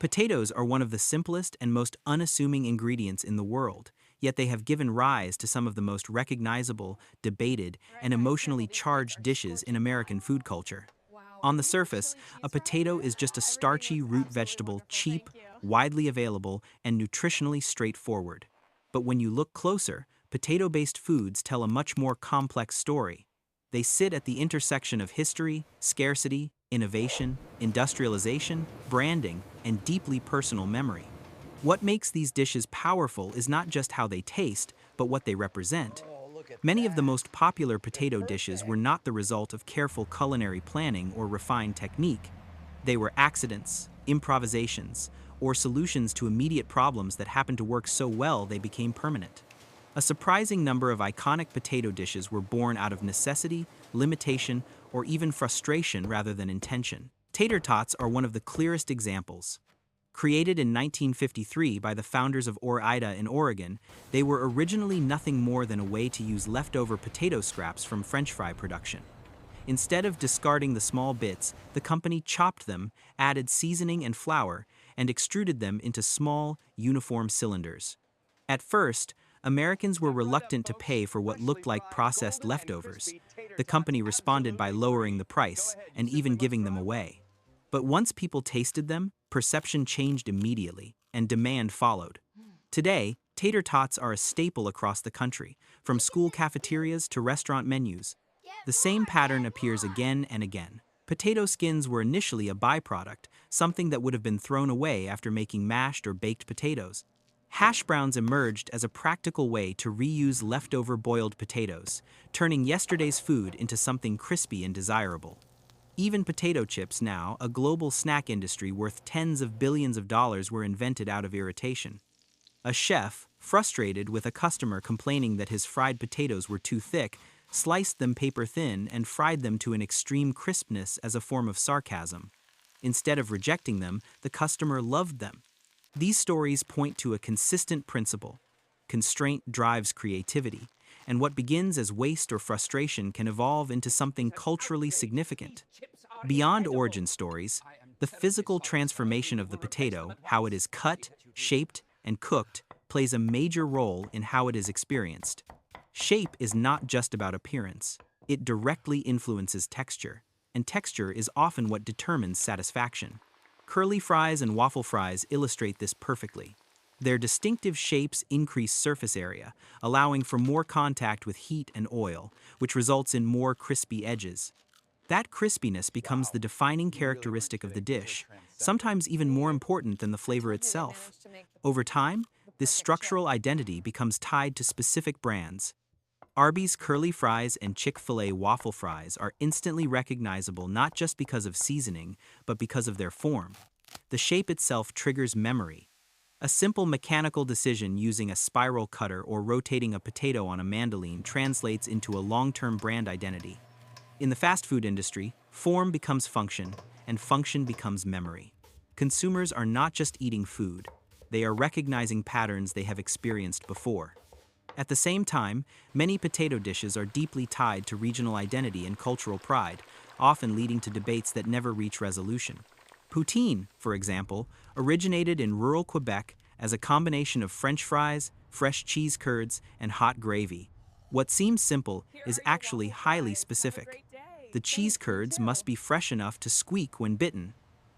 Potatoes are one of the simplest and most unassuming ingredients in the world, yet they have given rise to some of the most recognizable, debated, and emotionally charged dishes in American food culture. On the surface, a potato is just a starchy root vegetable, cheap, widely available, and nutritionally straightforward. But when you look closer, potato-based foods tell a much more complex story. They sit at the intersection of history, scarcity, innovation, industrialization, branding, and deeply personal memory. What makes these dishes powerful is not just how they taste, but what they represent. Many of the most popular potato dishes were not the result of careful culinary planning or refined technique. They were accidents, improvisations, or solutions to immediate problems that happened to work so well they became permanent. A surprising number of iconic potato dishes were born out of necessity, limitation, or even frustration rather than intention. Tater tots are one of the clearest examples. Created in 1953 by the founders of Ore-Ida in Oregon, they were originally nothing more than a way to use leftover potato scraps from French fry production. Instead of discarding the small bits, the company chopped them, added seasoning and flour, and extruded them into small, uniform cylinders. At first, Americans were reluctant to pay for what looked like processed leftovers. The company responded by lowering the price and even giving them away. But once people tasted them, perception changed immediately, and demand followed. Today, tater tots are a staple across the country, from school cafeterias to restaurant menus. The same pattern appears again and again. Potato skins were initially a byproduct, something that would have been thrown away after making mashed or baked potatoes. Hash browns emerged as a practical way to reuse leftover boiled potatoes, turning yesterday's food into something crispy and desirable. Even potato chips now, a global snack industry worth tens of billions of dollars, were invented out of irritation. A chef, frustrated with a customer complaining that his fried potatoes were too thick, sliced them paper thin and fried them to an extreme crispness as a form of sarcasm. Instead of rejecting them, the customer loved them. These stories point to a consistent principle. Constraint drives creativity, and what begins as waste or frustration can evolve into something culturally significant. Beyond origin stories, the physical transformation of the potato, how it is cut, shaped, and cooked, plays a major role in how it is experienced. Shape is not just about appearance. It directly influences texture, and texture is often what determines satisfaction. Curly fries and waffle fries illustrate this perfectly. Their distinctive shapes increase surface area, allowing for more contact with heat and oil, which results in more crispy edges. That crispiness becomes the defining characteristic of the dish, sometimes even more important than the flavor itself. Over time, this structural identity becomes tied to specific brands. Arby's curly fries and Chick-fil-A waffle fries are instantly recognizable not just because of seasoning, but because of their form. The shape itself triggers memory. A simple mechanical decision using a spiral cutter or rotating a potato on a mandolin translates into a long-term brand identity. In the fast food industry, form becomes function, and function becomes memory. Consumers are not just eating food, they are recognizing patterns they have experienced before. At the same time, many potato dishes are deeply tied to regional identity and cultural pride, often leading to debates that never reach resolution. Poutine, for example, originated in rural Quebec as a combination of French fries, fresh cheese curds, and hot gravy. What seems simple is actually highly specific. The cheese curds must be fresh enough to squeak when bitten.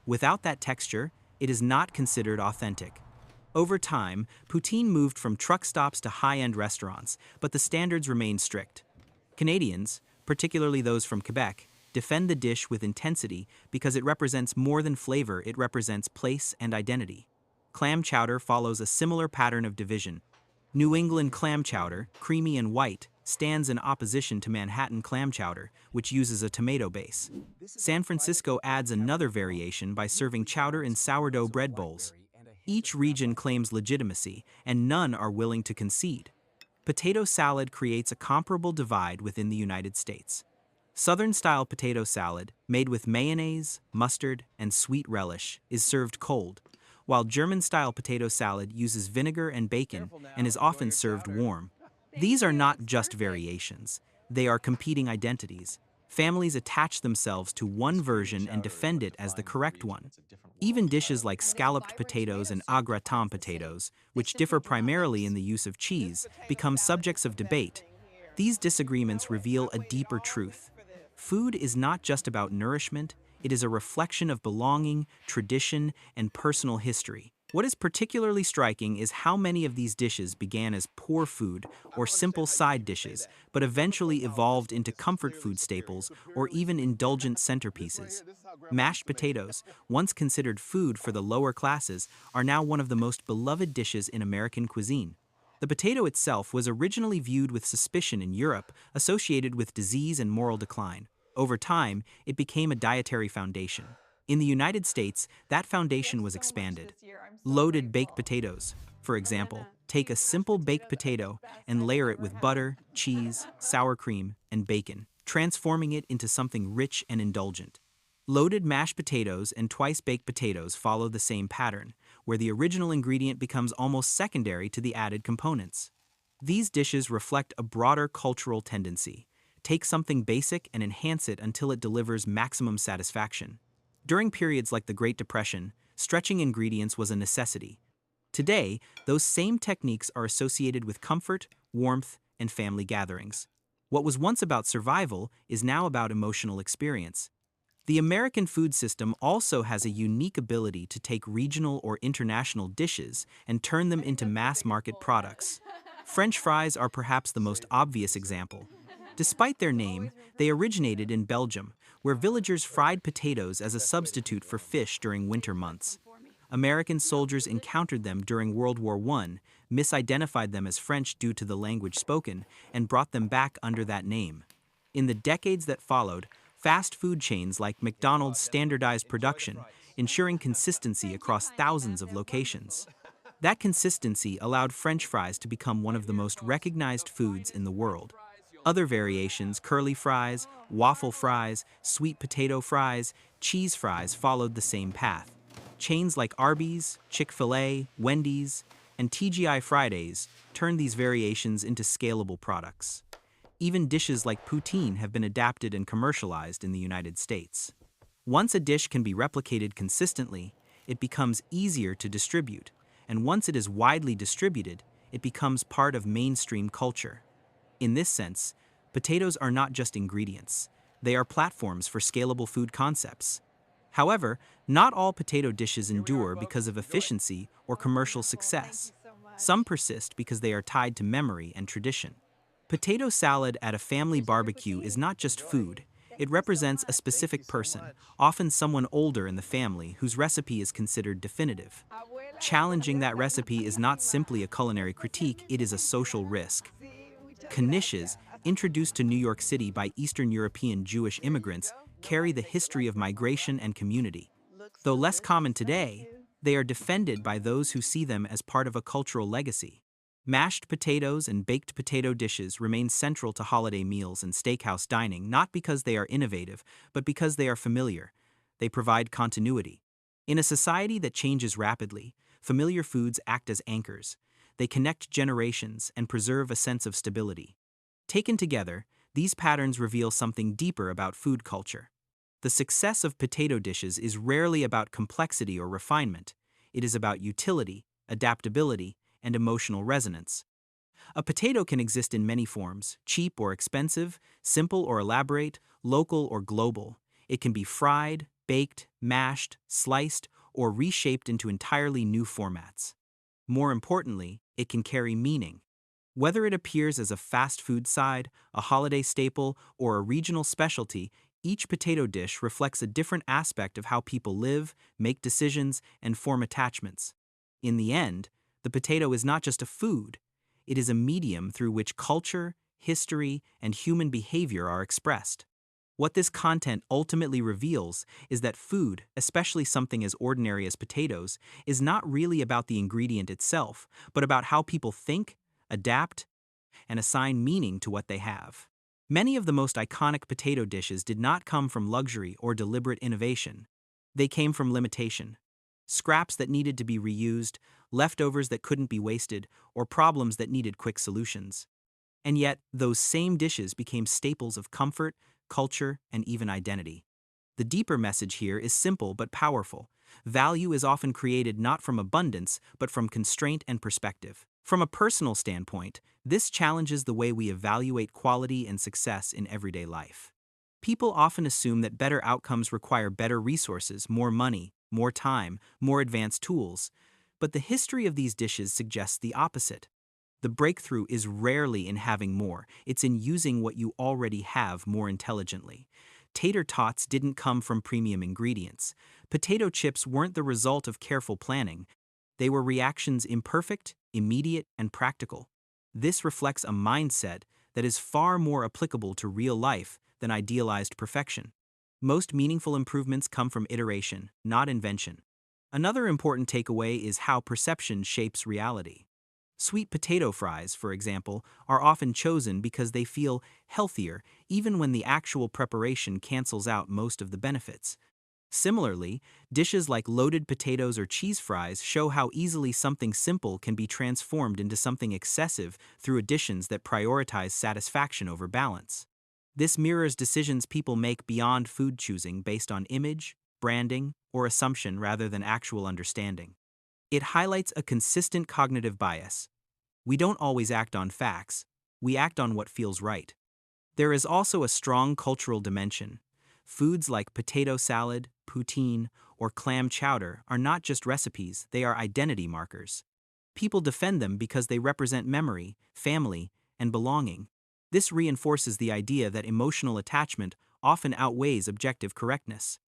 Without that texture, it is not considered authentic. Over time, poutine moved from truck stops to high-end restaurants, but the standards remained strict. Canadians, particularly those from Quebec, defend the dish with intensity because it represents more than flavor, it represents place and identity. Clam chowder follows a similar pattern of division. New England clam chowder, creamy and white, stands in opposition to Manhattan clam chowder, which uses a tomato base. San Francisco adds another variation by serving chowder in sourdough bread bowls. Each region claims legitimacy, and none are willing to concede. Potato salad creates a comparable divide within the United States. Southern-style potato salad, made with mayonnaise, mustard, and sweet relish, is served cold, while German-style potato salad uses vinegar and bacon and is often served warm. These are not just variations. They are competing identities. Families attach themselves to one version and defend it as the correct one. Even dishes like scalloped potatoes and au gratin potatoes, which differ primarily in the use of cheese, become subjects of debate. These disagreements reveal a deeper truth. Food is not just about nourishment, it is a reflection of belonging, tradition, and personal history. What is particularly striking is how many of these dishes began as poor food or simple side dishes, but eventually evolved into comfort food staples or even indulgent centerpieces. Mashed potatoes, once considered food for the lower classes, are now one of the most beloved dishes in American cuisine. The potato itself was originally viewed with suspicion in Europe, associated with disease and moral decline. Over time, it became a dietary foundation. In the United States, that foundation was expanded. Loaded baked potatoes, for example, take a simple baked potato and layer it with butter, cheese, sour cream, and bacon, transforming it into something rich and indulgent. Loaded mashed potatoes and twice-baked potatoes follow the same pattern, where the original ingredient becomes almost secondary to the added components. These dishes reflect a broader cultural tendency. Take something basic and enhance it until it delivers maximum satisfaction. During periods like the Great Depression, stretching ingredients was a necessity. Today, those same techniques are associated with comfort, warmth, and family gatherings. What was once about survival is now about emotional experience. The American food system also has a unique ability to take regional or international dishes and turn them into mass-market products. French fries are perhaps the most obvious example. Despite their name, they originated in Belgium, where villagers fried potatoes as a substitute for fish during winter months. American soldiers encountered them during World War I, misidentified them as French due to the language spoken, and brought them back under that name. In the decades that followed, fast food chains like McDonald's standardized production, ensuring consistency across thousands of locations. That consistency allowed French fries to become one of the most recognized foods in the world. Other variations, curly fries, waffle fries, sweet potato fries, cheese fries, followed the same path. Chains like Arby's, Chick-fil-A, Wendy's, and TGI Fridays turned these variations into scalable products. Even dishes like poutine have been adapted and commercialized in the United States. Once a dish can be replicated consistently, it becomes easier to distribute, and once it is widely distributed, it becomes part of mainstream culture. In this sense, potatoes are not just ingredients, they are platforms for scalable food concepts. However, not all potato dishes endure because of efficiency or commercial success. Some persist because they are tied to memory and tradition. Potato salad at a family barbecue is not just food, it represents a specific person, often someone older in the family whose recipe is considered definitive. Challenging that recipe is not simply a culinary critique, it is a social risk. Knishes, introduced to New York City by Eastern European Jewish immigrants, carry the history of migration and community. Though less common today, they are defended by those who see them as part of a cultural legacy. Mashed potatoes and baked potato dishes remain central to holiday meals and steakhouse dining not because they are innovative, but because they are familiar. They provide continuity. In a society that changes rapidly, familiar foods act as anchors. They connect generations and preserve a sense of stability. Taken together, these patterns reveal something deeper about food culture. The success of potato dishes is rarely about complexity or refinement. It is about utility, adaptability, and emotional resonance. A potato can exist in many forms, cheap or expensive, simple or elaborate, local or global. It can be fried, baked, mashed, sliced, or reshaped into entirely new formats. More importantly, it can carry meaning. Whether it appears as a fast food side, a holiday staple, or a regional specialty, each potato dish reflects a different aspect of how people live, make decisions, and form attachments. In the end, the potato is not just a food, it is a medium through which culture, history, and human behavior are expressed. What this content ultimately reveals is that food, especially something as ordinary as potatoes, is not really about the ingredient itself, but about how people think, adapt, and assign meaning to what they have. Many of the most iconic potato dishes did not come from luxury or deliberate innovation. They came from limitation. Scraps that needed to be reused, leftovers that couldn't be wasted, or problems that needed quick solutions. And yet, those same dishes became staples of comfort, culture, and even identity. The deeper message here is simple but powerful. Value is often created not from abundance, but from constraint and perspective. From a personal standpoint, this challenges the way we evaluate quality and success in everyday life. People often assume that better outcomes require better resources, more money, more time, more advanced tools, but the history of these dishes suggests the opposite. The breakthrough is rarely in having more, it's in using what you already have more intelligently. Tater tots didn't come from premium ingredients. Potato chips weren't the result of careful planning. They were reactions imperfect, immediate, and practical. This reflects a mindset that is far more applicable to real life than idealized perfection. Most meaningful improvements come from iteration, not invention. Another important takeaway is how perception shapes reality. Sweet potato fries, for example, are often chosen because they feel healthier even when the actual preparation cancels out most of the benefits. Similarly, dishes like loaded potatoes or cheese fries show how easily something simple can be transformed into something excessive through additions that prioritize satisfaction over balance. This mirrors decisions people make beyond food choosing based on image, branding, or assumption rather than actual understanding. It highlights a consistent cognitive bias. We don't always act on facts, we act on what feels right. There is also a strong cultural dimension. Foods like potato salad, poutine, or clam chowder are not just recipes, they are identity markers. People defend them because they represent memory, family, and belonging. This reinforces the idea that emotional attachment often outweighs objective correctness.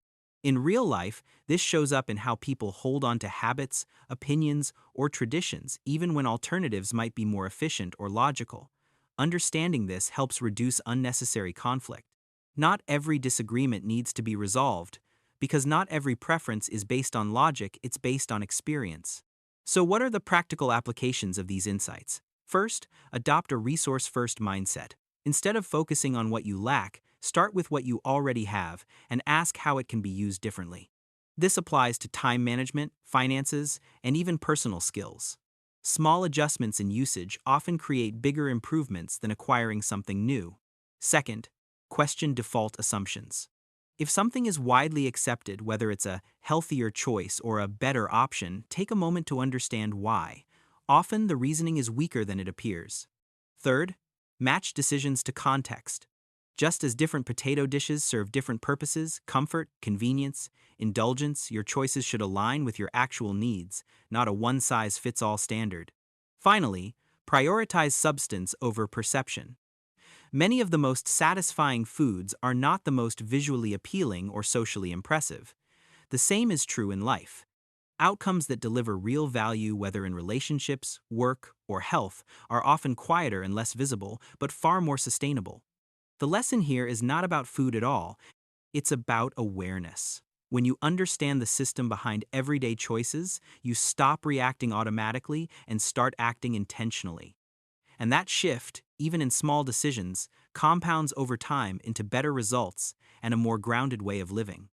In real life, this shows up in how people hold on to habits, opinions, or traditions, even when alternatives might be more efficient or logical. Understanding this helps reduce unnecessary conflict. Not every disagreement needs to be resolved, because not every preference is based on logic, it's based on experience. So, what are the practical applications of these insights? First, adopt a resource first mindset. Instead of focusing on what you lack, start with what you already have and ask how it can be used differently. This applies to time management, finances, and even personal skills. Small adjustments in usage often create bigger improvements than acquiring something new. Second, question default assumptions. If something is widely accepted, whether it's a healthier choice or a better option, take a moment to understand why. Often the reasoning is weaker than it appears. Third, match decisions to context. Just as different potato dishes serve different purposes, comfort, convenience, indulgence, your choices should align with your actual needs, not a one-size-fits-all standard. Finally, prioritize substance over perception. Many of the most satisfying foods are not the most visually appealing or socially impressive. The same is true in life. Outcomes that deliver real value, whether in relationships, work, or health, are often quieter and less visible, but far more sustainable. The lesson here is not about food at all, it's about awareness. When you understand the system behind everyday choices, you stop reacting automatically and start acting intentionally. And that shift, even in small decisions, compounds over time into better results and a more grounded way of living.